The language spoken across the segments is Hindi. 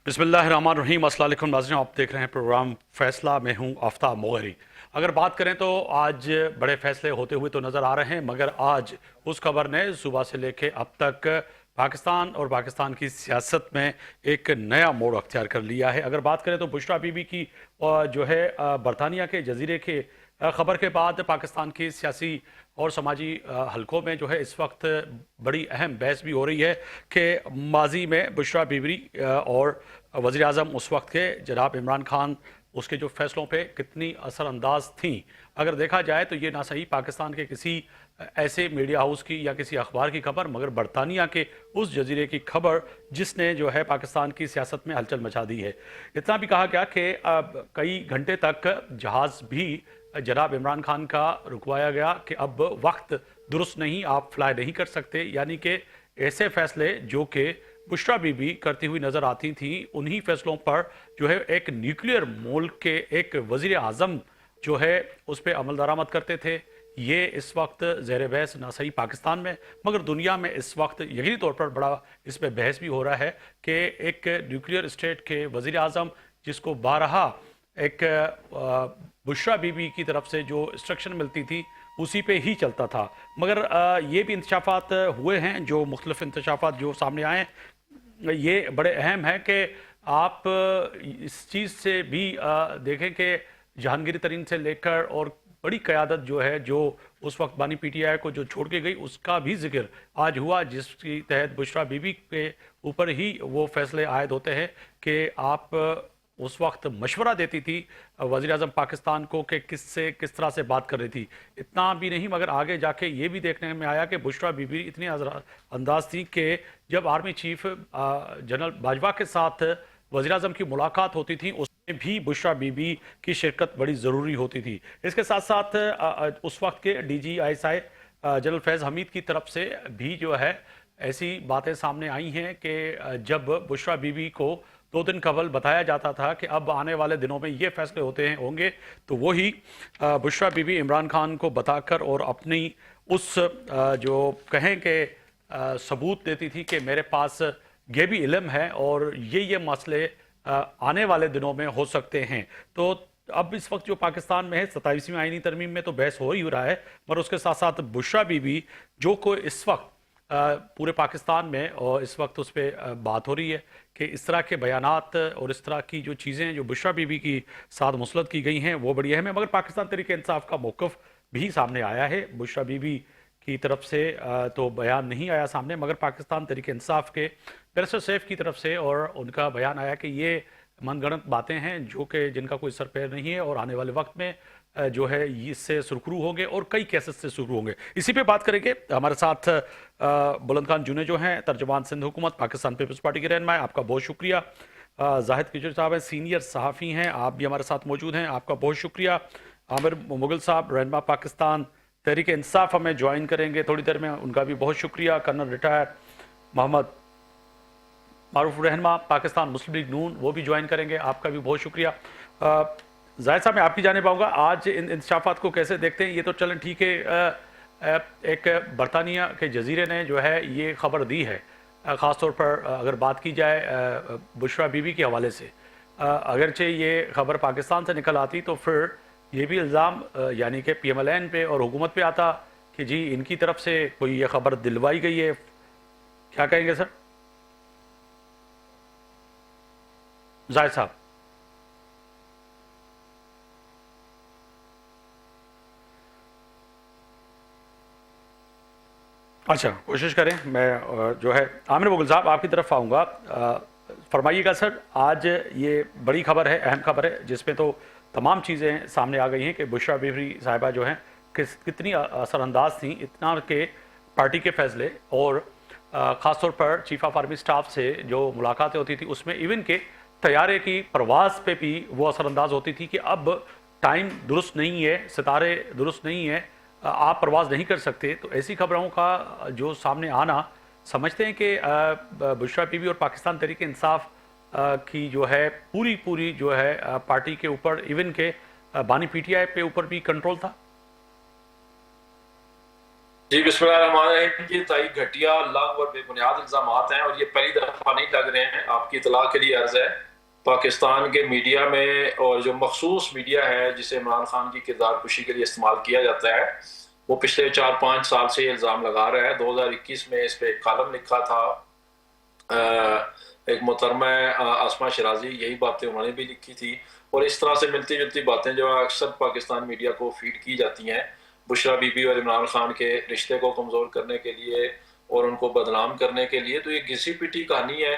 बिस्मिल्लाहिर्रहमानिर्रहीम। अस्सलाम वालेकुम नाज़रीन, आप देख रहे हैं प्रोग्राम फैसला। मैं हूं आफ्ताब मोगरी। अगर बात करें तो आज बड़े फैसले होते हुए तो नज़र आ रहे हैं, मगर आज उस खबर ने सुबह से लेके अब तक पाकिस्तान और पाकिस्तान की सियासत में एक नया मोड़ अख्तियार कर लिया है। अगर बात करें तो बुशरा बीबी की जो है बरतानिया के जजीरे के खबर के बाद पाकिस्तान की सियासी और समाजी हलकों में जो है इस वक्त बड़ी अहम बहस भी हो रही है कि माजी में बुशरा बीबी और वज़ीर आज़म उस वक्त के जनाब इमरान खान उसके जो फैसलों पे कितनी असरअंदाज थी। अगर देखा जाए तो ये ना सही पाकिस्तान के किसी ऐसे मीडिया हाउस की या किसी अखबार की खबर, मगर बरतानिया के उस जजीरे की खबर जिसने जो है पाकिस्तान की सियासत में हलचल मचा दी है। इतना भी कहा गया कि कई घंटे तक जहाज़ भी जनाब इमरान खान का रुकवाया गया कि अब वक्त दुरुस्त नहीं, आप फ्लाई नहीं कर सकते। यानी कि ऐसे फैसले जो कि बुशरा बीबी करती हुई नजर आती थी, उन्हीं फैसलों पर जो है एक न्यूक्लियर मुल्क के एक वजीर आजम जो है उस पर अमल दरामद करते थे। ये इस वक्त ज़ेर बहस ना सही पाकिस्तान में, मगर दुनिया में इस वक्त यकीनी तौर पर बड़ा इस पर बहस भी हो रहा है कि एक न्यूक्लियर स्टेट के वजीर आजम जिसको बारहा एक बुशरा बीबी की तरफ से जो इंस्ट्रक्शन मिलती थी उसी पे ही चलता था। मगर ये भी इंकशाफात हुए हैं, जो मुख्तलिफ इंकशाफात जो सामने आए हैं, ये बड़े अहम है कि आप इस चीज़ से भी देखें कि जहांगीर तरीन से लेकर और बड़ी क़यादत जो है, जो उस वक्त बानी पीटीआई को जो छोड़ के गई, उसका भी जिक्र आज हुआ, जिसके तहत बुशरा बीबी के ऊपर ही वो फैसले आयद होते हैं कि आप उस वक्त मशवरा देती थी वज़ीर आज़म पाकिस्तान को कि किस तरह से बात कर रही थी। इतना भी नहीं, मगर आगे जाके ये भी देखने में आया कि बुशरा बीबी इतनी अंदाज थी कि जब आर्मी चीफ जनरल बाजवा के साथ वज़ीर आज़म की मुलाकात होती थी, उसमें भी बुशरा बीबी की शिरकत बड़ी ज़रूरी होती थी। इसके साथ साथ उस वक्त के DGISI जनरल फैज़ हमीद की तरफ से भी जो है ऐसी बातें सामने आई हैं कि जब बुशरा बीबी को 2 दिन कबल बताया जाता था कि अब आने वाले दिनों में ये फैसले होंगे, तो वही बुशरा बीबी इमरान खान को बताकर और अपनी उस जो कहें कि सबूत देती थी कि मेरे पास ये भी इल्म है और ये मसले आने वाले दिनों में हो सकते हैं। तो अब इस वक्त जो पाकिस्तान में है 27वीं आईनी तरमीम में तो बहस हो ही रहा है, मगर उसके साथ साथ बुशरा बीबी जो को इस वक्त पूरे पाकिस्तान में और इस वक्त उस पर बात हो रही है कि इस तरह के बयानात और इस तरह की जो चीज़ें जो बुशरा बीबी की साथ मुसलत की गई हैं वो बड़ी अहम है। मगर पाकिस्तान तहरीक इंसाफ का मौक़िफ़ भी सामने आया है। बुशरा बीबी की तरफ से तो बयान नहीं आया सामने, मगर पाकिस्तान तहरीक इंसाफ के बैरिस्टर सैफ की तरफ से और उनका बयान आया कि ये मनगढ़ंत बातें हैं जो कि जिनका कोई सर पैर नहीं है और आने वाले वक्त में जो है इससे सुरखरू होंगे और कई केसेस से शुरू होंगे। इसी पे बात करेंगे। हमारे साथ बुलंद खान जूने जो हैं, तर्जुमान सिंध हुकूमत पाकिस्तान पीपल्स पार्टी के रहनुमा, आपका बहुत शुक्रिया। जाहिद किशोर साहब हैं, सीनियर सहाफ़ी हैं, आप भी हमारे साथ मौजूद हैं, आपका बहुत शुक्रिया। आमिर मुगल साहब रहनुमा पाकिस्तान तहरीक इंसाफ हमें ज्वाइन करेंगे थोड़ी देर में, उनका भी बहुत शुक्रिया। कर्नल रिटायर्ड मोहम्मद मारूफ रहनुमा पाकिस्तान मुस्लिम लीग नून, वो भी ज्वाइन करेंगे, आपका भी बहुत शुक्रिया। जाहिद साहब, मैं आपकी जानिब आऊँगा। आज इन इंकशाफात को कैसे देखते हैं? ये तो चलें ठीक है, एक बरतानिया के जजीरे ने जो है ये खबर दी है, ख़ास तौर पर अगर बात की जाए बुशरा बीबी के हवाले से, अगरचे ये खबर पाकिस्तान से निकल आती तो फिर ये भी इल्ज़ाम यानी कि PMLN पे और हुकूमत पे आता कि जी इनकी तरफ से कोई ये खबर दिलवाई गई है। क्या कहेंगे सर? जाहिद साहब। अच्छा, कोशिश करें। मैं जो है आमिर मुगल साहब आपकी तरफ आऊँगा, फरमाइएगा सर। आज ये बड़ी खबर है, अहम खबर है, जिसमें तो तमाम चीज़ें सामने आ गई हैं कि बुशरा बीबी साहिबा जो हैं कितनी असरअंदाज थी, इतना के पार्टी के फैसले और ख़ास तौर पर चीफ ऑफ आर्मी स्टाफ से जो मुलाकातें होती थी उसमें इवन के तैयारे की परवाज़ पे भी वो असरअंदाज होती थी कि अब टाइम दुरुस्त नहीं है, सितारे दुरुस्त नहीं है, आप परवाज़ नहीं कर सकते। तो ऐसी खबरों का जो सामने आना, समझते हैं कि बुशरा बीबी और पाकिस्तान तहरीक इंसाफ की जो है पूरी जो है पार्टी के ऊपर, इवन के बानी PTI पे ऊपर भी कंट्रोल था। जी बिस्मिल्लाहिर्रहमानिर्रहीम। ये ताई घटिया लग और बेबुनियाद इल्जाम हैं और ये पहली दफा नहीं लग रहे हैं। आपकी इतला के लिए अर्ज है, पाकिस्तान के मीडिया में और जो मखसूस मीडिया है जिसे इमरान खान की किरदार कुशी के लिए इस्तेमाल किया जाता है, वो पिछले 4-5 साल से ये इल्ज़ाम लगा रहा है। 2021 में इस पर एक कॉलम लिखा था एक मोहतरमा आसमा शराजी, यही बातें उन्होंने भी लिखी थी। और इस तरह से मिलती जुलती बातें जो अक्सर पाकिस्तान मीडिया को फीड की जाती हैं बुशरा बीबी और इमरान खान के रिश्ते को कमज़ोर करने के लिए और उनको बदनाम करने के लिए। तो ये घिसी पिटी कहानी है।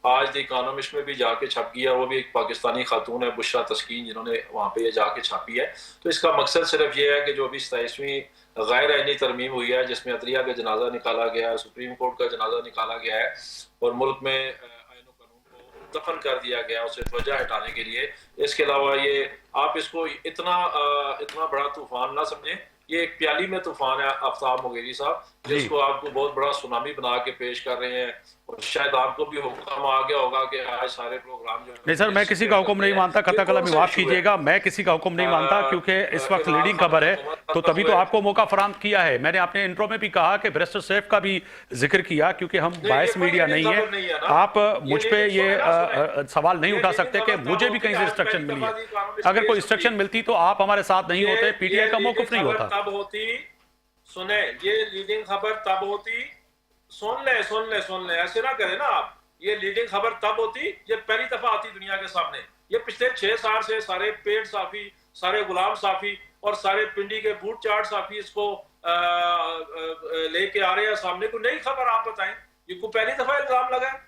आज द इकोनॉमिस्ट में भी जाके छप गया, वो भी एक पाकिस्तानी खातून है बुशरा तस्कीन, जिन्होंने वहाँ पे ये जाके छापी है। तो इसका मकसद सिर्फ ये है कि जो अभी 27वीं गैर आइनी तरमीम हुई है जिसमें अदलिया का जनाजा निकाला गया है, सुप्रीम कोर्ट का जनाजा निकाला गया है और मुल्क में आईन कानून को दफन कर दिया गया उसे वजह हटाने के लिए। इसके अलावा ये आप इसको इतना बड़ा तूफान ना समझें, ये एक प्याली में तूफान है आफ्ताब मुगेरी साहब, जिसको आपको बहुत बड़ा सुनामी बना के पेश कर रहे हैं। और शायद आपको भी हुक्म आ गया होगा कि आज सारे प्रोग्राम जो नहीं सर, मैं किसी का हुक्म नहीं मानता, कतई कलमी माफ कीजिएगा, मैं किसी का हुक्म नहीं मानता क्योंकि इस वक्त लीडिंग खबर है तो तभी तो आपको मौका फराहम किया है। मैंने अपने इंट्रो में भी कहा कि बैरिस्टर सैफ का भी जिक्र किया क्योंकि हम बायस मीडिया नहीं है। आप मुझ पे ये सवाल नहीं उठा सकते कि मुझे भी कहीं से इंस्ट्रक्शन मिली है। अगर कोई इंस्ट्रक्शन मिलती तो आप हमारे साथ नहीं होते, पीटीआई का मौक़िफ़ नहीं होता। तब होती, सुने, ये लीडिंग खबर तब होती, सुन ले, ऐसे ना करें ना आप। ये लीडिंग खबर तब होती, ये पहली दफा आती दुनिया के सामने। ये पिछले 6 साल से सारे पेड साफी, सारे गुलाम साफी और सारे पिंडी के बूट चाट साफी इसको लेके आ रहे हैं सामने। कोई नई खबर आप बताएं, ये कोई पहली दफा इल्जाम लगा है?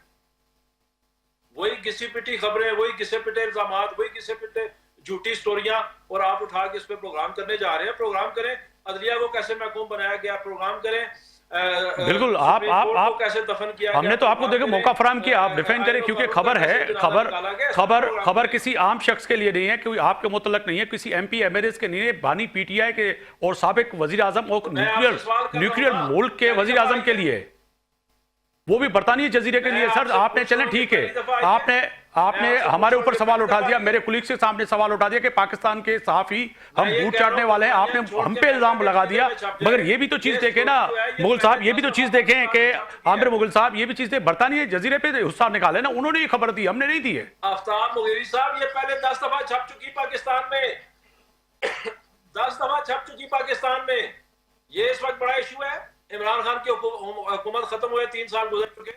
वही घिसी पिटी खबरें, वही घिसे पिटे इल्जाम, वही घिसे पिटे झूठी स्टोरियां, और आप उठा के इस पे प्रोग्राम करने जा रहे हैं। प्रोग्राम करें, अदलिया को कैसे महकूम बनाया गया, प्रोग्राम करें। बिल्कुल, आप कैसे दफन किया, हमने तो आपको देखो मौका फराम किया, आप डिफेंड करें क्योंकि खबर है, खबर किसी आम शख्स के लिए नहीं है, कोई आपके मुतल्लक नहीं है, किसी एमपी एमएलएस के नहीं है, बानी पीटीआई के और साबिक वजीर आजम और न्यूक्लियर मुल्क के वजीर आजम के लिए, वो भी बरतानिया जजीरे के लिए। सर आपने, चलें ठीक है, आपने हमारे ऊपर सवाल उठा दिया, मेरे कुलीग के सामने सवाल उठा दिया कि पाकिस्तान के सहाफी हम बूट चाटने वाले हैं, आपने हम पे इल्जाम लगा दिया। मगर ये भी तो चीज देखें ना मुगल साहब, ये भी तो चीज देखें कि आमिर मुगल साहब, ये भी चीज बरतानिया जजीरे पे हिस्सा निकाले ना, उन्होंने ये खबर दी, हमने नहीं दी है। आफ्ताब मुगेरी साहब, ये पहले 10 दफा छप चुकी पाकिस्तान में 10 दफा छप चुकी पाकिस्तान में। ये इस वक्त बड़ा इशू है। इमरान खान की हुकूमत खत्म हुए 3 साल गुजर चुके,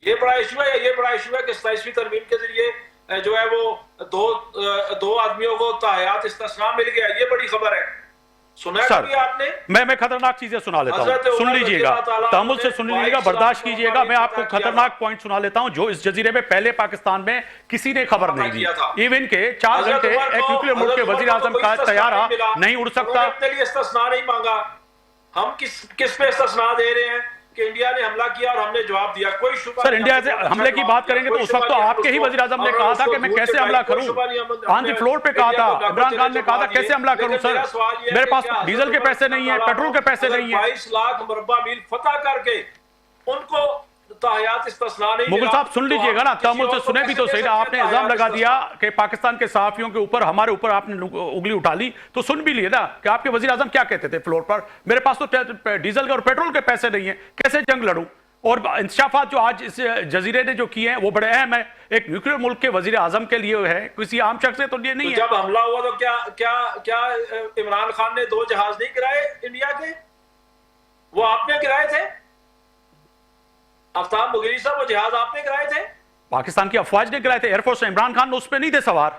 ये बड़ा इशू है। ये बड़ा इशू है कि 27वीं तरमीम के जरिए जो है वो दो आदमियों को ताहयात इस्तिस्ना मिल गया। ये बड़ी खबर है, सुना है कभी आपने? मैं खतरनाक चीजें सुना लेता हूँ, सुन लीजिएगा, तहम्मुल से सुन लीजिएगा, बर्दाश्त कीजिएगा। मैं आपको खतरनाक पॉइंट सुना लेता हूँ जो इस जजीरे में पहले पाकिस्तान में किसी ने खबर नहीं दी। इवन के 4 घंटे एक न्यूक्लियर मुल्क के वजीर आजम का तैयारा नहीं उड़ सकता। अपने लिए इस्तिस्ना नहीं मांगा। हम किस पे इस्तिस्ना दे रहे हैं कि इंडिया ने हमला किया और हमने जवाब दिया? कोई शुबा सर, इंडिया से हमले की बात करेंगे तो उस वक्त तो आपके ही वजीर आजम ने कहा था कि मैं कैसे हमला करूं, ऑन द फ्लोर पे कहा था, इमरान खान ने कहा था कैसे हमला करूं। सर मेरे पास डीजल के पैसे नहीं है, पेट्रोल के पैसे नहीं है। 22 लाख मुरब्बा मील फतह करके उनको ताहयात इस्तिस्ना नहीं। मुगल साहब सुन लीजिएगा ना, तहम्मुल से सुने भी तो सही ना। आपने इल्जाम लगा दिया कि पाकिस्तान के सहाफियों के ऊपर, हमारे ऊपर आपने उंगली उठा ली, तो सुन भी लिए ना कि आपके वजीर आजम क्या कहते थे फ्लोर पर, मेरे पास तो डीजल के और पेट्रोल के पैसे नहीं है, कैसे जंग लड़ूं। और इंकशाफात जो आज इस जजीरे ने जो किए हैं वो बड़े अहम है, एक न्यूक्लियर मुल्क के वजीर आजम के लिए है, किसी आम शख्स से तो ये नहीं है। जब हमला हुआ तो क्या इमरान खान ने 2 जहाज नहीं गिराए इंडिया के? वो आपने गिराए थे आफ्ताब मुगेरी साहब, वो जहाज आपने गिराए थे? पाकिस्तान की अफवाज ने गिराए थे, एयरफोर्स ने। इमरान खान उस पर नहीं थे सवार।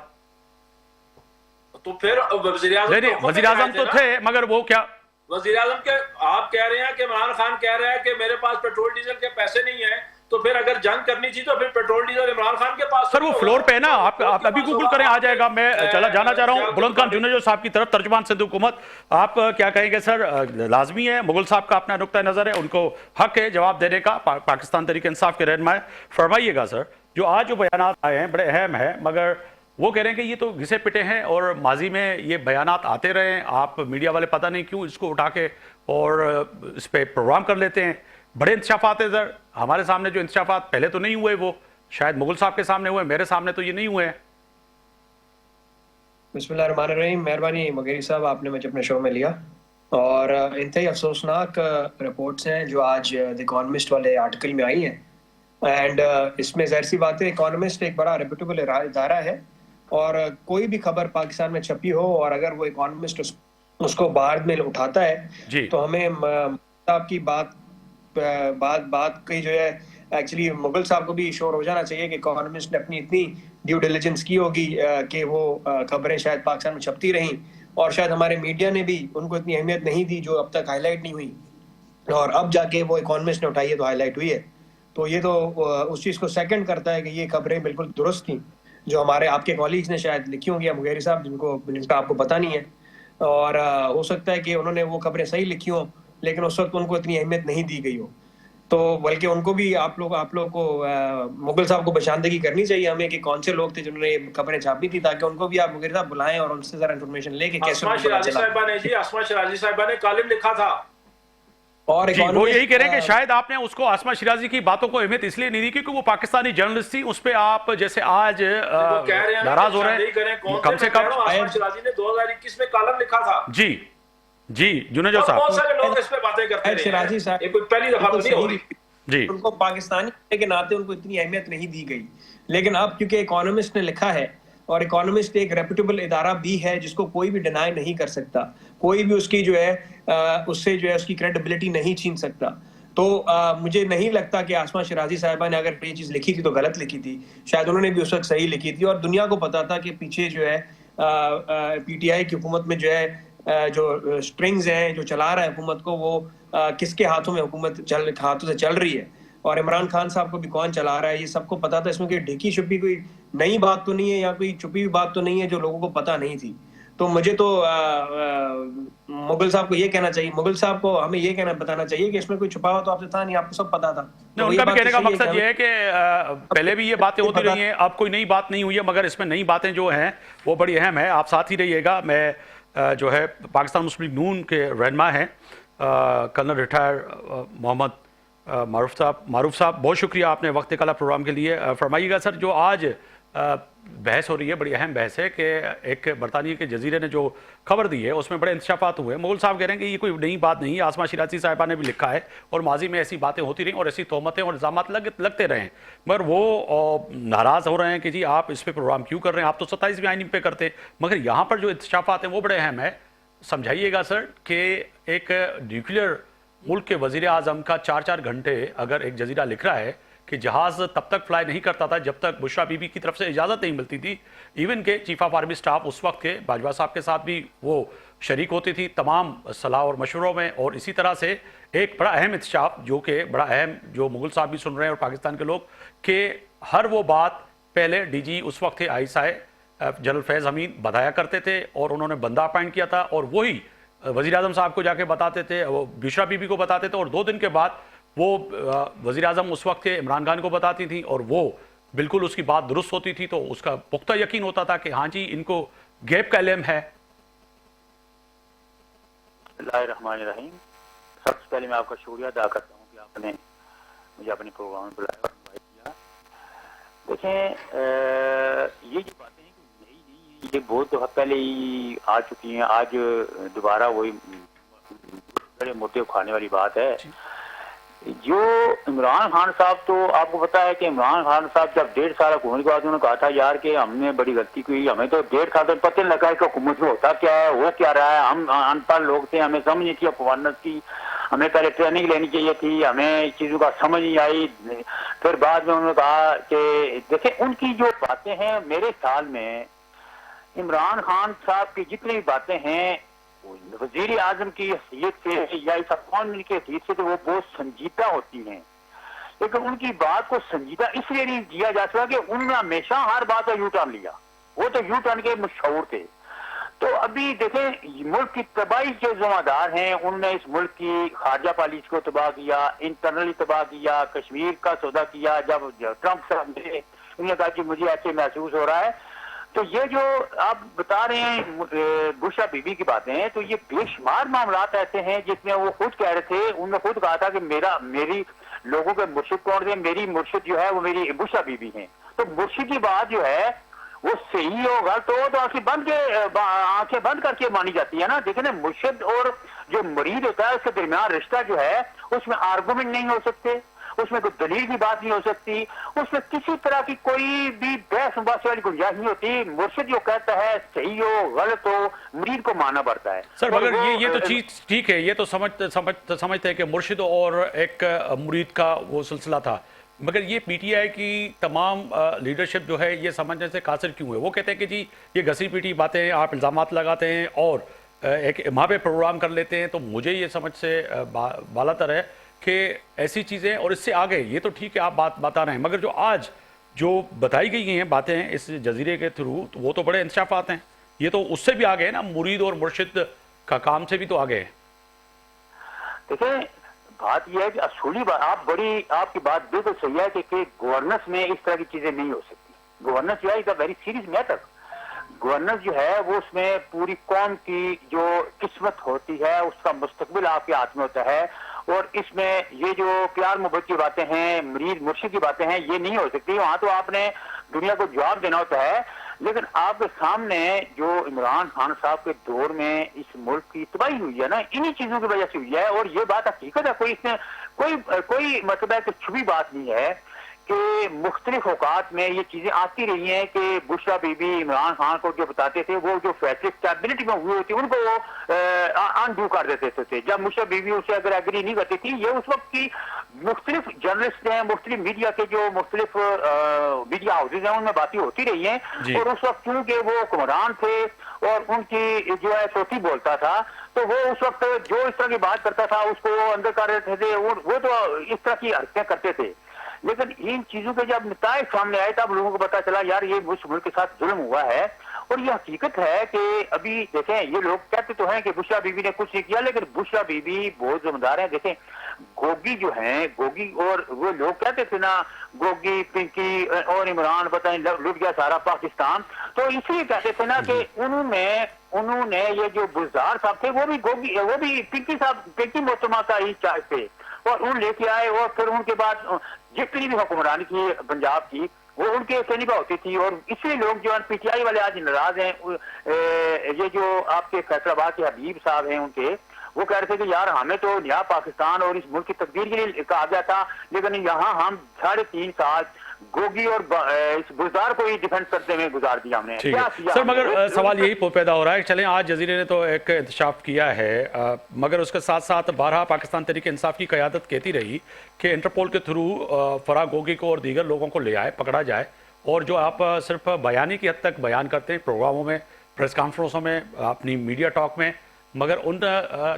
तो फिर वजीर आजम तो थे, मगर वो क्या वजीर आजम के, आप कह रहे हैं कि इमरान खान कह रहा है कि मेरे पास पेट्रोल डीजल के पैसे नहीं है, तो फिर अगर जंग करनी थी तो फिर पेट्रोल डीजल इमरान खान के पास। सर वो फ्लोर पे है ना, आप अभी गूगल करें आ जाएगा। मैं जाना चाह रहा हूँ बुलंद खान जुनेजो साहब की तरफ, तर्जुमान सिंध हुकूमत, आप क्या कहेंगे? सर लाजमी है, मुगल साहब का अपना नुक्ता नजर है, उनको हक है जवाब देने का, पाकिस्तान तहरीक इंसाफ के रहनुमा है, फरमाइएगा सर। जो आज जो बयानात आए हैं बड़े अहम है, मगर वो कह रहे हैं कि ये तो घिसे पिटे हैं और माजी में ये बयानात आते रहे हैं, आप मीडिया वाले पता नहीं क्यों इसको उठा के और इस पर प्रोग्राम कर लेते हैं। बड़े इंतशाफात है सर, हमारे सामने जो इंतशाफात पहले तो नहीं हुए, वो शायद मुगल साहब के सामने हुए, मेरे सामने तो ये नहीं हुए हैं। बिस्मिल्लाहिर्रहमानिर्रहीम, मेहरबानी मुगेरी साहब, आपने मुझे अपने शो में लिया। और इंतहाई अफसोसनाक रिपोर्ट्स हैं जो आज द इकोनॉमिस्ट वाले आर्टिकल में आई हैं। एंड इसमें ज़ाहिर सी बात है, इकोनॉमिस्ट एक बड़ा रेपुटेबल इदारा है, और कोई भी खबर पाकिस्तान में छपी हो और अगर वो इकोनॉमिस्ट उसको बाद में उठाता है, जी तो हमें आपकी बात की जो है, एक्चुअली मुगल साहब को भी श्योर हो जाना चाहिए कि इकोनॉमिस्ट ने अपनी इतनी ड्यू डिलिजेंस की होगी कि वो खबरें शायद पाकिस्तान में छपती रहीं, और शायद हमारे मीडिया ने भी उनको इतनी अहमियत नहीं दी जो अब तक हाईलाइट नहीं हुई, और अब जाके वो इकोनॉमिस्ट ने उठाई है तो हाईलाइट हुई है। तो ये तो उस चीज़ को सेकंड करता है कि ये खबरें बिल्कुल दुरुस्त थी जो हमारे आपके कॉलीग्स ने शायद लिखी होंगी, या मुगेरी साहब जिनका आपको पता नहीं है, और हो सकता है कि उन्होंने वो खबरें सही लिखी हों, लेकिन उस वक्त उनको इतनी अहमियत नहीं दी गई हो। तो बल्कि उनको भी आप लोग को मुगल साहब को बशानदगी करनी चाहिए हमें कि कौन से लोग थे जिन्होंने ये खबरें छापी थी, ताकि उनको भी आप मुगेरी साहब बुलाएं और उनसे जरा इन्फॉर्मेशन लेके कैसे आसमा उनको पता शिराजी चला। साहिबा ने जी, आसमा शिराजी साहिबा ने कॉलम लिखा था। और जी, वो यही कह रहे हैं कि इकोनॉमिस्ट शायद आपने उसको आसमा शिराजी की बातों को अहमियत इसलिए नहीं दी क्योंकि वो पाकिस्तानी जर्नलिस्ट थी, उस पे आप जैसे आज वो कह रहे हैं ना नाराज कि हो रहे शादी करें, हैं कौन कम से से मैं कह कम। रहा हूं, आसमा शिराजी ने 2021 में कॉलम लिखा था। जी जी जुनेजो और साहब। बहुत सारे लोग इस पे बातें करते रहे शिराजी हैं, साहब ये कोई पहली दफा तो नहीं हो रही। जी उनको पाकिस्तानी होने के नाते उनको इतनी अहमियत नहीं दी गई, लेकिन अब क्योंकि इकोनॉमिस्ट ने लिखा है, और इकोनॉमिस्ट एक रेपुटेबल इदारा भी है जिसको कोई भी डिनाई नहीं कर सकता, कोई भी उसकी जो है उससे जो है उसकी क्रेडिबिलिटी नहीं छीन सकता। तो मुझे नहीं लगता कि आसमा शिराजी साहिबा ने अगर ये चीज़ लिखी थी तो गलत लिखी थी, शायद उन्होंने भी उस वक्त सही लिखी थी, और दुनिया को पता था कि पीछे जो है पीटीआई की हुकूमत में जो है जो स्ट्रिंग्स हैं जो चला रहा है हुकूमत को, वो किसके हाथों में हुकूमत हाथों से चल रही है, और इमरान खान साहब को भी कौन चला रहा है ये सबको पता था। इसमें कोई ढीकी छुपी कोई नई बात तो नहीं है, या कोई छुपी हुई बात तो नहीं है जो लोगों को पता नहीं थी। तो मुझे तो मुगल साहब को ये कहना चाहिए, मुगल साहब को हमें ये कहना बताना चाहिए कि इसमें कोई छुपा हुआ तो आपसे था नहीं, आपको सब पता था। नहीं, तो उनका भी बात कहने तो का सही मकसद ये है कि पहले भी ये बातें होती रही हैं, अब कोई नई बात नहीं हुई है, मगर इसमें नई बातें जो हैं वो बड़ी अहम है। आप साथ ही रहिएगा। मैं जो है पाकिस्तान मुस्लिम लीग नून के रहनुमा हैं कर्नल रिटायर मोहम्मद मारूफ साहब, बहुत शुक्रिया आपने वक्त निकाला प्रोग्राम के लिए। फरमाइएगा सर, जो आज बहस हो रही है, बड़ी अहम बहस है कि एक बरतानिया के जजीरे ने जो खबर दी है उसमें बड़े इंतशाफात हुए। मुगल साहब कह रहे हैं कि ये कोई नई बात नहीं है, आसमा शिराजी साहिबा ने भी लिखा है और माजी में ऐसी बातें होती रहीं और ऐसी तोहमतें और इल्ज़ाम लगते रहे, मगर वो नाराज़ हो रहे हैं कि जी आप इस पर प्रोग्राम क्यों कर रहे हैं, आप तो 27वीं आईन पे करते। मगर यहाँ पर जो इंतशाफात हैं वो बड़े अहम है। समझाइएगा सर कि एक न्यूक्लियर मुल्क के वजीर आजम का 4-4 घंटे अगर एक जजीरा लिख रहा है कि जहाज़ तब तक फ्लाई नहीं करता था जब तक बुशरा बीबी की तरफ से इजाज़त नहीं मिलती थी। इवन के चीफ ऑफ आर्मी स्टाफ उस वक्त के बाजवा साहब के साथ भी वो शरीक होती थी तमाम सलाह और मशवरों में। और इसी तरह से एक बड़ा अहम इंतशाफ जो कि बड़ा अहम, जो मुगल साहब भी सुन रहे हैं और पाकिस्तान के लोग, कि हर वो बात पहले डीजी उस वक्त थे आईएसआई जनरल फैज़ हमीद बताया करते थे, और उन्होंने बंदा अपॉइंट किया था और वही वज़ीर आज़म साहब को जाके बताते थे, वो बुशरा बीबी को बताते थे, और 2 दिन के बाद वो वज़ीर आज़म उस वक्त के इमरान खान को बताती थी, और वो बिल्कुल उसकी बात दुरुस्त होती थी, तो उसका पुख्ता यकीन होता था कि हाँ जी इनको गैप का इल्म है। बिस्मिल्लाहिर्रहमानिर्रहीम। सबसे पहले मैं आपका शुक्रिया अदा करता हूँ कि आपने मुझे अपने प्रोग्राम में बुलाया और इनवाइट किया। देखें, ये जो बातें हैं नई नहीं है, ये बहुत दफ़ा पहले ही आ चुकी हैं। आज दोबारा वही बड़े मुद्दे उठाने वाली बात है। जो इमरान खान साहब, तो आपको पता है कि इमरान खान साहब जब 1.5 साल हुकूमत के बाद उन्होंने कहा था यार कि हमने बड़ी गलती की, हमें तो 1.5 साल तक पता नहीं लगा कि हुकूमत में होता क्या है, हो क्या रहा है। हम अनपढ़ लोग थे, हमें समझ नहीं थी गवर्नेंस की, हमें पहले ट्रेनिंग लेनी चाहिए थी, हमें चीज़ों का समझ नहीं आई। फिर बाद में उन्होंने कहा कि देखिए उनकी जो बातें हैं, मेरे ख्याल में इमरान खान साहब की जितनी भी बातें हैं वजीर आजम की हैसियत से या इस अवाम की हैसियत से तो वो बहुत संजीदा होती हैं, लेकिन उनकी बात को संजीदा इसलिए नहीं दिया जा सकता कि उन्होंने हमेशा हर बात का यू टर्न लिया। वो तो यू टर्न के मशहूर थे। तो अभी देखें, मुल्क की तबाही के जिम्मेदार हैं, उन्होंने इस मुल्क की खारजा पॉलिसी को तबाह किया, इंटरनली तबाह किया, कश्मीर का सौदा किया। जब ट्रंप साहब ने उन्होंने कहा कि मुझे ऐसे महसूस हो रहा है, तो ये जो आप बता रहे हैं बुशरा बीबी की बातें हैं, तो ये बेशुमार मामलात ऐसे हैं जिसमें वो खुद कह रहे थे, उन्होंने खुद कहा था कि मेरी लोगों के मुर्शिद कौन थे, मेरी मुर्शिद जो है वो मेरी बुशरा बीबी हैं। तो मुर्शिद की बात जो है वो सही हो गलत हो तो आंखें बंद करके मानी जाती है ना। देखिए ना, मुर्शिद और जो मरीद होता है उसके दरमियान रिश्ता जो है उसमें आर्गुमेंट नहीं हो सकते, उसमें कोई दलील की बात नहीं हो सकती, उसमें किसी तरह की कोई भी बहस मुबासे वाली गुंजाइश नहीं होती। मुर्शिद जो कहता है सही हो गलत हो मरीद को मानना पड़ता है। सर मगर ये तो चीज ठीक है, ये तो समझते हैं कि मुर्शिद और एक मुरीद का वो सिलसिला था, मगर ये पीटीआई की तमाम लीडरशिप जो है ये समझने से कासिर क्यों है? वो कहते हैं कि जी ये घसी पीटी बातें, आप इल्ज़ामात लगाते हैं और एक वहाँ पे प्रोग्राम कर लेते हैं। तो मुझे ये समझ से बालातर है कि ऐसी चीज़ें और इससे आगे ये तो ठीक है आप बात बता रहे हैं, मगर जो आज जो बताई गई हैं बातें इस जजीरे के थ्रू तो वो तो बड़े इंसाफात हैं, ये तो उससे भी आगे है ना, मुरीद और मुर्शिद का काम से भी तो आगे है। देखिए बात यह है कि असूली बात आपकी बात बिल्कुल सही है कि गवर्नेंस में इस तरह की चीजें नहीं हो सकती। गवर्नेंस जो है is a very serious matter. Governance जो है वो उसमें पूरी कौम की जो किस्मत होती है उसका मुस्तकबिल आपके हाथ में होता है, और इसमें ये जो प्यार मोहब्बत की बातें हैं, मरीद मुर्शिद की बातें हैं, ये नहीं हो सकती। वहां तो आपने दुनिया को जवाब देना होता है। लेकिन आपके सामने जो इमरान खान साहब के दौर में इस मुल्क की तबाही हुई है ना, इन्हीं चीजों की वजह से हुई है, और ये बात हकीकत है, कोई इसमें कोई मतलब है कि छुपी बात नहीं है कि मुख्तलिफ औकात में ये चीजें आती रही हैं कि बुशरा बीबी इमरान खान को जो बताते थे वो जो फैसले कैबिनेट में हुए होते उनको वो अनडू कर देते थे। जब बुशरा बीबी उसे अगर एग्री नहीं करती थी, ये उस वक्त की मुख्तलिफ जर्नलिस्ट हैं, मुख्तलिफ मीडिया के जो मुख्तलिफ मीडिया हाउसेज हैं उनमें बातें होती रही हैं, और उस वक्त क्योंकि वो हुक्मरान थे और उनकी जो है सोती बोलता था, तो वो उस वक्त जो इस तरह की बात करता था उसको वो अंदर कर रहे थे, वो तो इस तरह की हरकतें करते थे। लेकिन इन चीजों के जब नताए सामने आए तब लोगों को पता चला यार ये उस मुल्क के साथ जुल्म हुआ है। और ये हकीकत है कि अभी देखें, ये लोग कहते तो हैं कि बुशरा बीबी ने कुछ नहीं किया, लेकिन बुशरा बीबी बहुत जिम्मेदार है। देखें गोगी जो हैं, गोगी और वो लोग कहते थे ना गोगी पिंकी और इमरान पता नहीं लुट गया सारा पाकिस्तान, तो इसलिए कहते थे ना कि उन्होंने ये जो बुजदार साहब थे वो भी पिंकी मोहतरमा का ही चार्ज थे, और उन लेके आए, और फिर उनके बाद जितनी भी हुक्मरानी थी पंजाब की वो उनके सैनिका होती थी। और इसलिए लोग जो पीटीआई वाले आज नाराज हैं, ये जो आपके फैसलाबाद के हबीब साहब हैं उनके, वो कह रहे थे कि यार हमें तो नया पाकिस्तान और इस मुल्क की तकदीर के लिए कहा गया था, लेकिन यहाँ हम 3.5 साल गोगी और इस बुजदार को ही डिफेंड करते हुए गुजार दिया हमने। क्या किया सर मगर सवाल यही पैदा हो रहा है, चलें आज जजीरे ने तो एक इंतशाफ किया है, मगर उसके साथ साथ बारहा पाकिस्तान तहरीक इंसाफ की क़यादत कहती रही कि इंटरपोल के थ्रू फराह गोगी को और दीगर लोगों को ले आए, पकड़ा जाए, और जो आप सिर्फ बयानी की हद तक बयान करते हैं प्रोग्रामों में, प्रेस कॉन्फ्रेंसों में, अपनी मीडिया टॉक में, मगर उन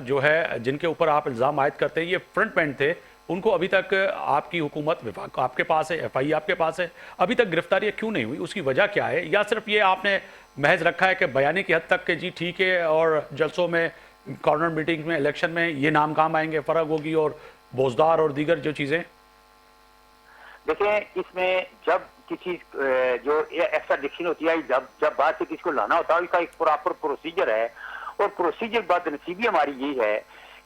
जो है जिनके ऊपर आप इल्ज़ाम आयद करते हैं ये फ्रंट मैन थे, उनको अभी तक आपकी हुकूमत विभाग आपके पास है, एफआई आपके पास है, अभी तक गिरफ्तारियां क्यों नहीं हुई? उसकी वजह क्या है? या सिर्फ ये आपने महज रखा है कि बयानी की हद तक के जी ठीक है, और जलसों में, कॉर्नर मीटिंग में, इलेक्शन में ये नाम काम आएंगे, फर्क होगी और बोजदार और दीगर जो चीज़ें? देखें इसमें जब किसी जो एक्स्ट्राडिक्शन होती है, जब बात से किसी को लाना होता है उसका एक प्रॉपर प्रोसीजर है, और प्रोसीजर बदनसीबी हमारी यही है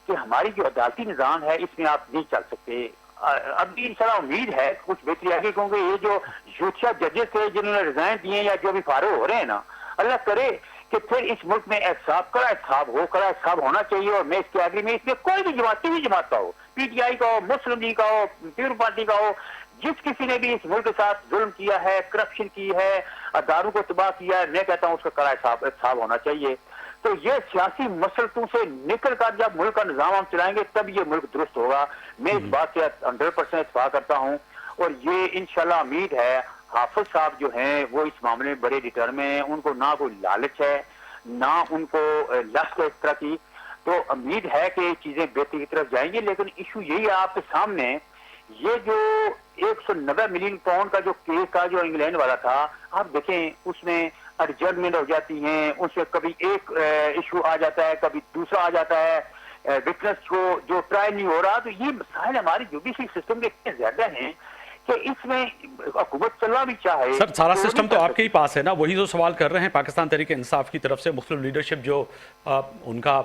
कि हमारी जो अदालती निज़ाम है इसमें आप नहीं चल सकते। अभी इंशाल्लाह उम्मीद है कुछ बेहतरी आएगी, क्योंकि ये जो यूथिया जजेस थे जिन्होंने रिजाइन दिए या जो भी फारो हो रहे हैं ना, अल्लाह करे कि फिर इस मुल्क में कड़ा एहसाब होना चाहिए। और मैं इसके आगे में इसमें कोई भी जमात, किसी जमात का हो, पीटीआई का हो, मुस्लिम लीग का हो, पीपल्स पार्टी का हो, जिस किसी ने भी इस मुल्क के साथ जुल्म किया है, करप्शन की है, अदारों को तबाह किया है, मैं कहता हूँ उसका कड़ा एहसाब होना चाहिए। तो ये सियासी मसलतों से निकल कर जब मुल्क का निजाम हम चलाएंगे तब ये मुल्क दुरुस्त होगा। मैं इस बात से 100% इत्तेफाक करता हूँ, और ये इंशाल्लाह उम्मीद है हाफिज साहब जो हैं वो इस मामले में बड़े डिटर्मिन हैं, उनको ना कोई लालच है ना उनको लश्क है इस तरह की, तो उम्मीद है कि चीजें बेहतरी की तरफ जाएंगी। लेकिन इशू यही है आपके सामने, ये जो 190 मिलियन पाउंड का जो केस था जो इंग्लैंड वाला था, आप देखें उसमें एडजर्नमेंट हो जाती हैं, उसमें कभी एक इशू आ जाता है, कभी दूसरा आ जाता है, विटनेस को जो ट्रायल नहीं हो रहा। तो ये मसाइल हमारे जुडिशरी सिस्टम के इतने ज्यादा हैं कि इसमें हुकूमत चलना भी चाहे। सर सारा सिस्टम तो आपके ही पास है ना, वही जो सवाल कर रहे हैं पाकिस्तान तहरीक इंसाफ की तरफ से मुस्लिम लीडरशिप जो उनका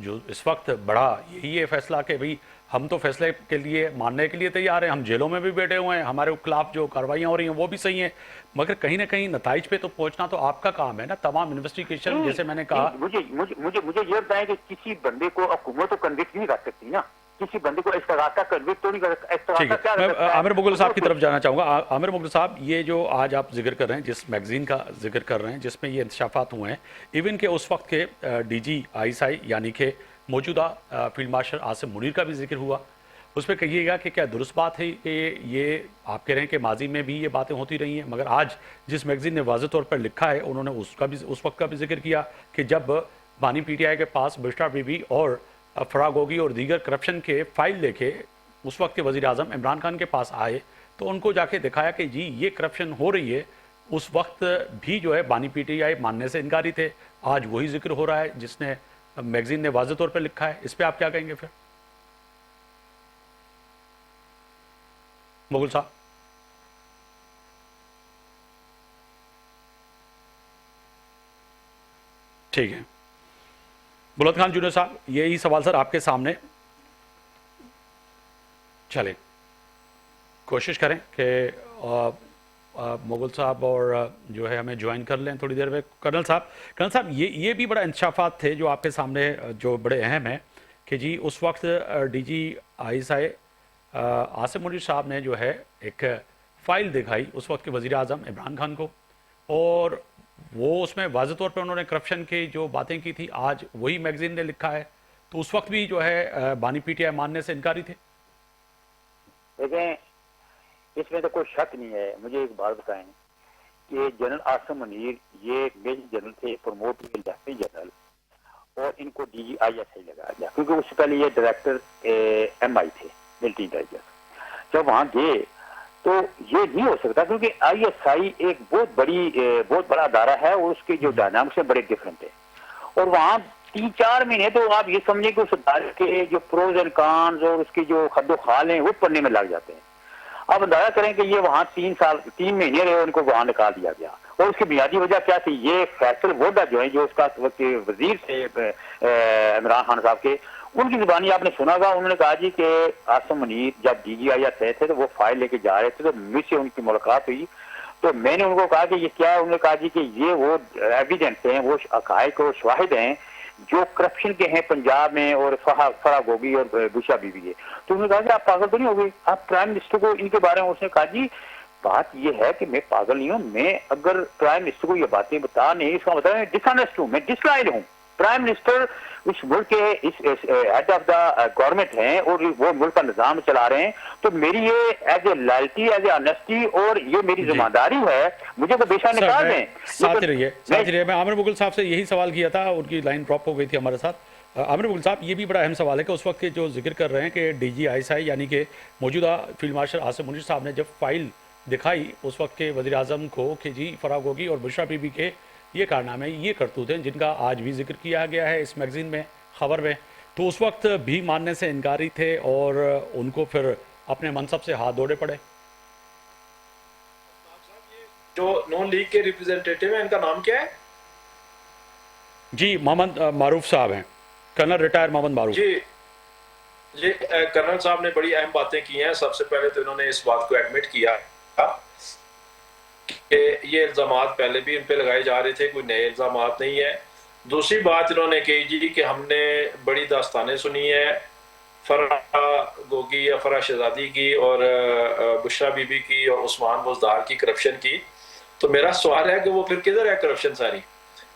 जो इस वक्त बड़ा यही है फैसला कि भाई हम तो फैसले के लिए मानने के लिए तैयार हैं, हम जेलों में भी बैठे हुए हैं, हमारे खिलाफ जो कार्रवाइयाँ हो रही हैं वो भी सही हैं, मगर कहीं ना कहीं नताइज पे तो पहुंचना तो आपका काम है ना। तमाम इन्वेस्टिगेशन, जैसे मैंने कहा, मुझे मुझे मुझे मुझे ये बताएं कि किसी बंदे को हुकूमत तो कन्विक्ट नहीं कर सकती ना, किसी बंदे को इस्तेगासा कन्विक्ट तो नहीं कर सकता। ठीक इस्तेगासा है, क्या मैं कर सकता है? आमिर मुगल साहब की तरफ जाना चाहूँगा। आमिर मुगल साहब, ये जो आज आप जिक्र कर रहे हैं, जिस मैगजीन का जिक्र कर रहे हैं जिसमें ये इंकशाफात हुए हैं, इवन के उस वक्त के DG ISI यानी कि मौजूदा फील्ड मार्शल आसिम मुनीर का भी जिक्र हुआ, उस पर कहिएगा कि क्या दुरुस्त बात है कि ये आप कह रहे हैं कि माजी में भी ये बातें होती रही हैं, मगर आज जिस मैगजीन ने वाज़ेह तौर पर लिखा है, उन्होंने उसका भी उस वक्त का भी जिक्र किया कि जब बानी PTI के पास बुशरा बीबी और फराग होगी और दीगर करप्शन के फाइल लेके उस वक्त के वज़ीर आज़म इमरान खान के पास आए, तो उनको जाके दिखाया कि जी ये करप्शन हो रही है। उस वक्त भी जो है बानी PTI मानने से इनकारी थे। आज वही जिक्र हो रहा है जिसने मैगजीन ने वाज़ेह तौर पर लिखा है। इस पर आप क्या कहेंगे फिर मुगल साहब? ठीक है, बुलंद खान जूनियर साहब, यही सवाल सर आपके सामने। चलें, कोशिश करें कि मुगल साहब और जो है हमें ज्वाइन कर लें थोड़ी देर में। कर्नल साहब, ये भी बड़ा इंकशाफात थे जो आपके सामने जो बड़े अहम हैं कि जी उस वक्त DG ISI आसिम मुनीर साहब ने जो है एक फ़ाइल दिखाई उस वक्त के वज़ीर आज़म इमरान खान को, और वो उसमें वाज़ेह तौर पर उन्होंने करप्शन की जो बातें की थी, आज वही मैगजीन ने लिखा है। तो उस वक्त भी जो है बानी PTI मानने से इनकारी थे। देखें, इसमें तो कोई शक नहीं है। मुझे एक बात बताएं कि जनरल आसिम मुनीर ये मेजर जनरल थे, प्रमोट हुए लेफ्टिनेंट जनरल, और इनको DG ISI लगाया गया क्योंकि उससे पहले ये डायरेक्टर MI थे, मिलिट्री इंटेलिजेंस। जब वहाँ गए तो ये नहीं हो सकता क्योंकि ISI एक बहुत बड़ा अदारा है और उसके जो डायनामिक्स है बड़े डिफरेंट है। और वहाँ 3-4 महीने तो आप ये समझें कि उस अदारे के जो प्रोज एंड कॉन्स और उसके जो खद्दो खाल हैं वो पढ़ने में लग जाते हैं। आप अंदाजा करें कि ये वहाँ 3 महीने रहे, उनको वहाँ निकाल दिया गया। और उसकी बुनियादी वजह क्या थी? ये फैसल वोडा जो है, जो उसका वजीर थे इमरान खान साहब के, उनकी जुबानी आपने सुना था। उन्होंने कहा जी कि आसिम मुनीर जब DG ISI थे तो वो फाइल लेके जा रहे थे, तो मुझसे उनकी मुलाकात हुई। तो मैंने उनको कहा कि ये क्या है? उन्होंने कहा जी कि ये वो एविडेंस हैं, वो हकायक और शवाहिद हैं जो करप्शन के हैं पंजाब में और फराग होगी और बुशरा बीबी के। तो उन्होंने कहा कि आप पागल तो नहीं हो गए? आप प्राइम मिनिस्टर को इनके बारे में, उसने कहा जी बात ये है कि मैं पागल नहीं हूँ, मैं अगर प्राइम मिनिस्टर को ये बातें बता नहीं, इसका मतलब मैं डिसऑनेस्ट हूँ, मैं डिसलॉयल हूँ। प्राइम मिनिस्टर इस मुल्क के इस हेड ऑफ द गवर्नमेंट हैं और वो मुल्क का निजाम चला रहे हैं, तो मेरी ये as a loyalty, as a honesty और ये मेरी जिम्मेदारी है, मुझे तो बेशक निकाल दें। साथ ही रहिए। मैं आमिर मुगल साहब से यही सवाल किया था, उनकी लाइन ड्रॉप हो गई थी हमारे साथ। आमिर मुगल साहब, ये भी बड़ा अहम सवाल है कि उस वक्त के जो जिक्र कर रहे हैं कि DG ISI यानी कि मौजूदा फील्ड मार्शल आसिम मुनीर साहब ने जब फाइल दिखाई उस वक्त के वज़ीर आज़म को कि जी फराग होगी और बुशरा बीबी के ये कारनामे, ये करतूत हैं जिनका आज भी जिक्र किया गया है इस मैगजीन में, खबर में, तो उस वक्त भी मानने से इनकारी थे और उनको फिर अपने मनसब से हाथ धोने पड़े। जो नॉन लीग के रिप्रेजेंटेटिव हैं, इनका नाम क्या है? जी मोहम्मद मारूफ साहब हैं, कर्नल रिटायर मोहम्मद मारूफ जी। ये कर्नल साहब ने बड़ी अहम बातें की हैं। सबसे पहले तो इन्होंने इस बात को एडमिट किया कि ये इल्जामात पहले भी इन पे लगाए जा रहे थे, कोई नए इल्जामात नहीं है। दूसरी बात इन्होंने कही जी कि हमने बड़ी दास्तानें सुनी है फराह गोगी या फराह शहजादी की और बुशरा बीबी की और उस्मान बुज़दार की करप्शन की। तो मेरा सवाल है कि वो फिर किधर है करप्शन सारी?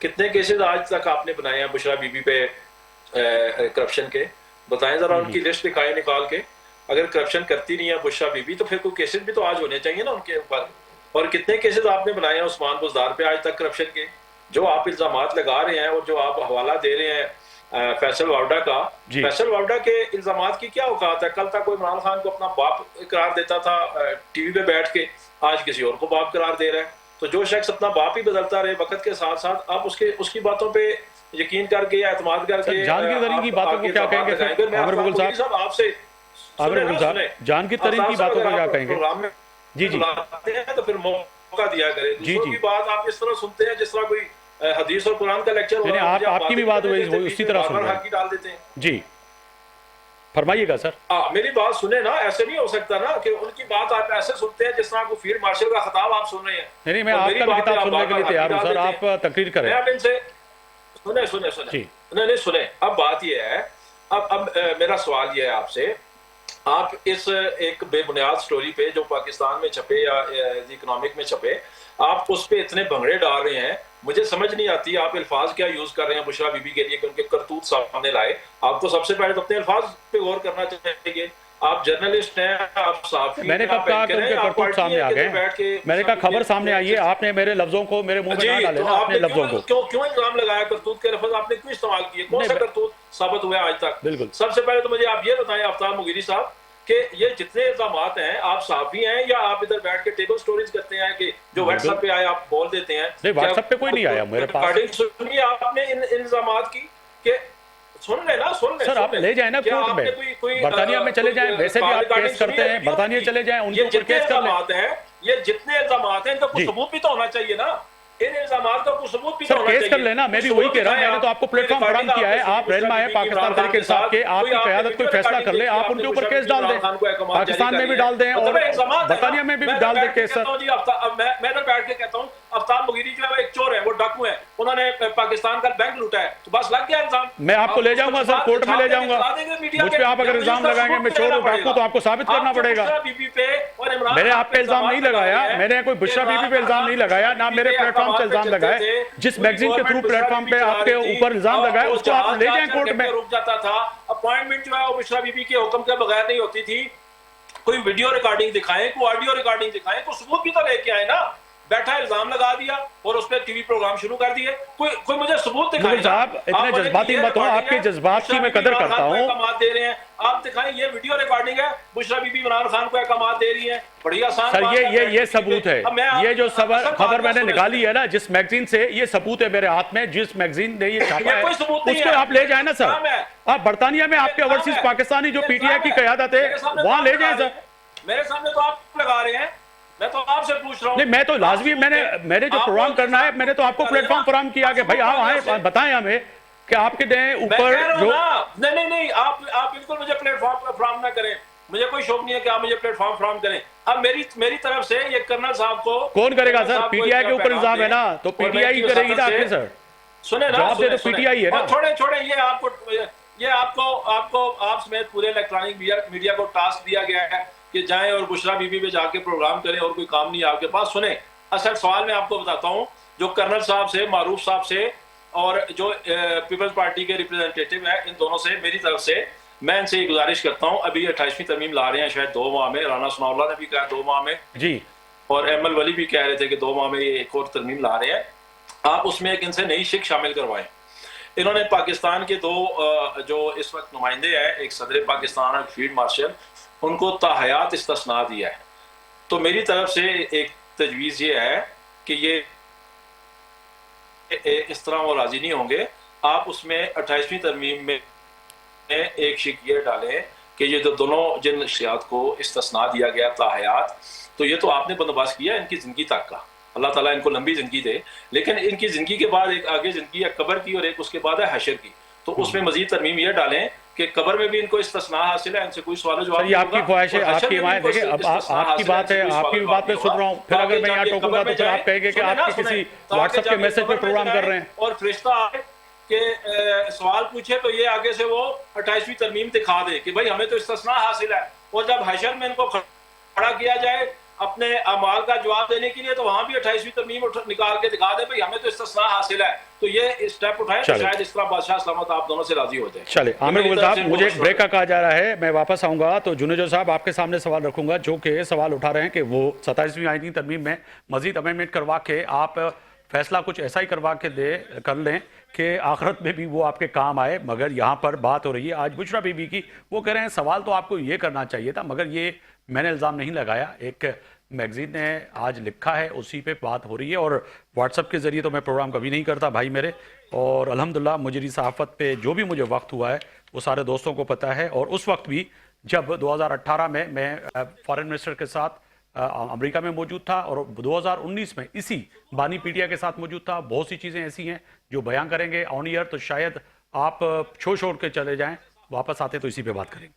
कितने केसेस आज तक आपने बनाए हैं बुशरा बीबी पे करप्शन के? बताएं जरा, उनकी लिस्ट दिखाएं निकाल के। अगर करप्शन करती नहीं है बुशरा बीबी तो फिर कोई केसेस भी तो आज होने चाहिए ना उनके ऊपर। और कितने केसेस आपने बनाए हैं उस्मान बुज़दार पे आज तक करप्शन के? जो आप इल्जामात लगा रहे हैं और जो आप हवाला दे रहे हैं फैसल वावडा का, फैसल वावडा के इल्जामात की क्या औकात है? कल तक कोई इमरान खान को अपना बाप करार देता था टीवी पे बैठ के, आज किसी और को बाप करार दे रहा है। तो जो शख्स अपना बाप ही बदलता रहे वक्त के साथ साथ, आप उसकी बातों पे यकीन करके या एतमाद करके जहांगीर तरीन की बातों को क्या कहेंगे? आमिर मुगल साहब आपसे, आमिर मुगल साहब जहांगीर तरीन की बातों को क्या कहेंगे? जी तो फिर मौका दिया करें। दूसरों की बात आप इस तरह सुनते हैं जिस तरह कोई हदीस और कुरान का लेक्चर हो रहा है। आपकी भी बात हुई उसी तरह सुन रहे हैं। डाल देते हैं। जी फरमाइएगा सर। मेरी बात सुने ना, ऐसे नहीं हो सकता ना कि उनकी बात आप ऐसे सुनते हैं जिस तरह को फील्ड मार्शल का खिताब आप सुन रहे हैं। नहीं, मैं आपका भी किताब सुनने के लिए तैयार हूँ सर, आप तकरीर करें। मैं अब इनसे सुने नहीं सुने। अब बात यह है, अब मेरा सवाल यह है आपसे, आप इस एक बेबुनियाद स्टोरी पे जो पाकिस्तान में छपे या इकोनॉमिक में छपे, आप उस पे इतने भंगड़े डाल रहे हैं, मुझे समझ नहीं आती आप अल्फाज क्या यूज कर रहे हैं बुशरा बीबी के लिए कि उनके करतूत सामने लाए। आपको सबसे पहले तो अपने अल्फाज पे गौर करना चाहिए। आप जर्नलिस्ट हैं, आप सहाफी। मैंने कब कहा कि उनके करतूत सामने आ गए? मैंने कहा खबर सामने आई है, आपने मेरे लफ्जों को मेरे मुंह में ना डाले ना, अपने लफ्जों को। क्यों इल्जाम लगाया करतूत के लफ्ज आपने क्यों इस्तेमाल किए? कौन सा करतूत साबित हुआ आज तक? बिल्कुल। सबसे पहले तो मुझे आप ये बताएं आफ्ताब मुगीरी साहब कि ये जितने इल्जामात हैं, आप सहाफी हैं या आप इधर बैठ के टेबल स्टोरीज करते हैं कि जो व्हाट्सएप पे आए आप बोल देते हैं? नहीं, व्हाट्सएप पे कोई नहीं आया मेरे पास। रिकॉर्डिंग सुनी आपने इन इल्जामात की कि सुन ले सर, आप ले जाए ना कोर्ट में, बर्तानिया में चले जाएं, वैसे भी आप केस करते हैं, बर्तानिया चले जाएं, उनके ऊपर केस कर लें। ये जितने इल्जामात हैं इनका कुछ सबूत भी तो होना चाहिए ना। इन इल्जामात का कुछ सबूत भी सर, केस कर लेना। मैं भी वही कह रहा हूं, मैंने तो आपको प्लेटफॉर्म फराहम किया है। आप रहनुमा है पाकिस्तान तहरीक इंसाफ के, आपकी क़यादत कोई फैसला कर ले, आप उनके ऊपर केस डाल दें, पाकिस्तान में भी डाल दें और बर्तानिया में भी डाल दें केस। सर मैं इधर बैठ के कहता हूँ आफ्ताब मुगीरी जो है एक चोर है, वो डाकू है, उन्होंने पाकिस्तान का बैंक लूटा है, तो बस लग गया इल्जाम। मैं आपको ले जाऊंगा सर, कोर्ट में ले जाऊंगा। मुझ पे आप अगर इल्जाम लगाएंगे मैं चोर डाकू, तो आपको साबित करना पड़ेगा। मैंने आप पे इल्जाम नहीं लगाया, मैंने कोई बुशरा बीबी पे इल्जाम नहीं लगाया, ना मेरे प्लेटफॉर्म से इल्जाम लगाया। जिस मैगजीन के थ्रू प्लेटफॉर्म पे आपके ऊपर इल्जाम लगाए, उसको आप ले जाएं कोर्ट में। रुक जाता था अपॉइंटमेंट जो है वो बुशरा बीबी के हुक्म के बगैर नहीं होती थी। कोई वीडियो रिकॉर्डिंग दिखाएं, कोई ऑडियो रिकॉर्डिंग दिखाएं, कोई सबूत भी तो लेके आए ना। बैठा इल्जाम लगा दिया और उस पर टीवी प्रोग्राम शुरू कर दिए। कोई मुझे सबूत दिखाएं। साहब इतने जज्बाती मत हो, आपके जज्बात की मैं कदर करता हूं। दे रहे हैं आप, दिखाएं ये वीडियो रिकॉर्डिंग है, बुशरा बीबी इमरान खान को अहकामात दे रही है, बड़ी आसान सर। ये सबूत है, ये जो खबर मैंने निकाली है ना जिस मैगजीन से, ये सबूत है मेरे हाथ में। जिस मैगजीन ने ये छापा है उसको आप ले जाए ना सर। आप बर्तानिया में आपके ओवरसीज पाकिस्तानी जो पीटीआई की क़यादत है वहां ले जाए सर। मेरे सामने तो आप लगा रहे हैं, मैं तो आपसे पूछ रहा हूं। नहीं, मैं तो लाजमी, मैंने जो प्रोग्राम करना है मैंने तो आपको प्लेटफॉर्म फराहम किया कि भाई आप आए बताएं हमें कि आपके ऊपर जो नहीं आप बिल्कुल मुझे प्लेटफॉर्म फराहम ना करें। मुझे कोई शौक नहीं है कि आप मुझे प्लेटफॉर्म फराहम करें। अब मेरी तरफ से ये कर्नल साहब को कौन करेगा सर? पीटीआई के ऊपर इल्जाम है ना, तो पीटीआई करेगी ना आखिर सर। सुने ना, जवाब दे तो पीटीआई है ना। छोड़े ये आपको आप समेत पूरे इलेक्ट्रॉनिक मीडिया को टास्क दिया गया है कि जाएं और बुशरा बीबी पे जाके प्रोग्राम करें और कोई काम नहीं है आपके पास। सुने, असल सवाल मैं आपको बताता हूं, जो कर्नल साहब से, मारूफ साहब से और जो पीपल्स पार्टी के रिप्रेजेंटेटिव है, इन दोनों से मेरी तरफ से मैं इनसे ये गुजारिश करता हूं। अभी 28वीं तरमीम ला रहे हैं शायद 2 माह में, राना सनाउल्लाह ने भी कहा 2 माह में जी, और एमएल वली भी कह रहे थे कि 2 माह में ये एक और तरमीम ला रहे हैं। आप उसमें एक इनसे नई शिक शामिल करवाएं। इन्होंने पाकिस्तान के 2 जो इस वक्त नुमाइंदे हैं, एक सदर पाकिस्तान और फील्ड मार्शल, उनको ताहयात इस्तिस्ना दिया है। तो मेरी तरफ से एक तजवीज़ ये है कि ये इस तरह वो राजी नहीं होंगे। आप उसमें 28वीं तरमीम में एक शिक ये डालें कि ये जो दोनों जिन शियात को इस्तिस्ना दिया गया ताहयात, तो ये तो आपने बंदोबस्त किया इनकी ज़िंदगी तक का, अल्लाह ताला इनको लंबी ज़िंदगी दे, लेकिन इनकी ज़िंदगी के बाद एक आगे ज़िंदगी है कब्र की और एक उसके बाद है हशर की। तो उसमें मजीद तरमीम ये डालें कि कब्र में भी इनको इस्तिस्ना हासिल है, इनसे कोई सवाल जवाब। ये आपकी ख्वाहिश है, आपकी माएँ देखिए, अब आपकी बात है, आपकी भी बात मैं सुन रहा हूँ। फिर अगर मैं यहाँ टोकूंगा तो फिर आप कहेंगे कि आप किसी व्हाट्सएप के मैसेज पे प्रोग्राम कर रहे हैं। और फरिश्ता आए कि सवाल पूछे तो ये आगे से वो 28वीं तरमीम दिखा दे कि भाई हमें तो इस्तिस्ना हासिल है, और जब हशर में इनको खड़ा किया जाए अपने अमाल का जवाब देने के लिए, तो वहां भी 28वीं तरमीम निकाल के दिखा दे भाई हमें तो इस्तिस्ना हासिल है। तो ये स्टेप उठाए तो शायद इस तरह बादशाह सलामत आप दोनों से राजी हो जाए। चले आमिर गुल साहब, मुझे एक ब्रेक का कहा जा रहा है, मैं वापस आऊंगा तो जुनेजो साहब आपके सामने सवाल रखूंगा, जो कि सवाल उठा रहे हैं कि वो 27वीं आईनी तरमीम में मजीद अमेंडमेंट करवा के आप फैसला कुछ ऐसा ही करवा के कर लें कि आखिरत में भी वो आपके काम आए। मगर यहाँ पर बात हो रही है आज बुशरा बीबी की, वो कह रहे हैं सवाल तो आपको ये करना चाहिए था, मगर ये मैंने इल्ज़ाम नहीं लगाया, एक मैगजीन ने आज लिखा है उसी पे बात हो रही है। और व्हाट्सएप के ज़रिए तो मैं प्रोग्राम कभी नहीं करता भाई मेरे, और अल्हम्दुलिल्लाह मुजरी सहाफ़त पे जो भी मुझे वक्त हुआ है वो सारे दोस्तों को पता है। और उस वक्त भी जब 2018 में मैं फॉरेन मिनिस्टर के साथ अमेरिका में मौजूद था और 2019 में इसी बानी पीटिया के साथ मौजूद था। बहुत सी चीज़ें ऐसी हैं जो बयान करेंगे ऑन ईयर, तो शायद आप छोड़ के चले जाएं, वापस आते तो इसी पे बात करेंगे।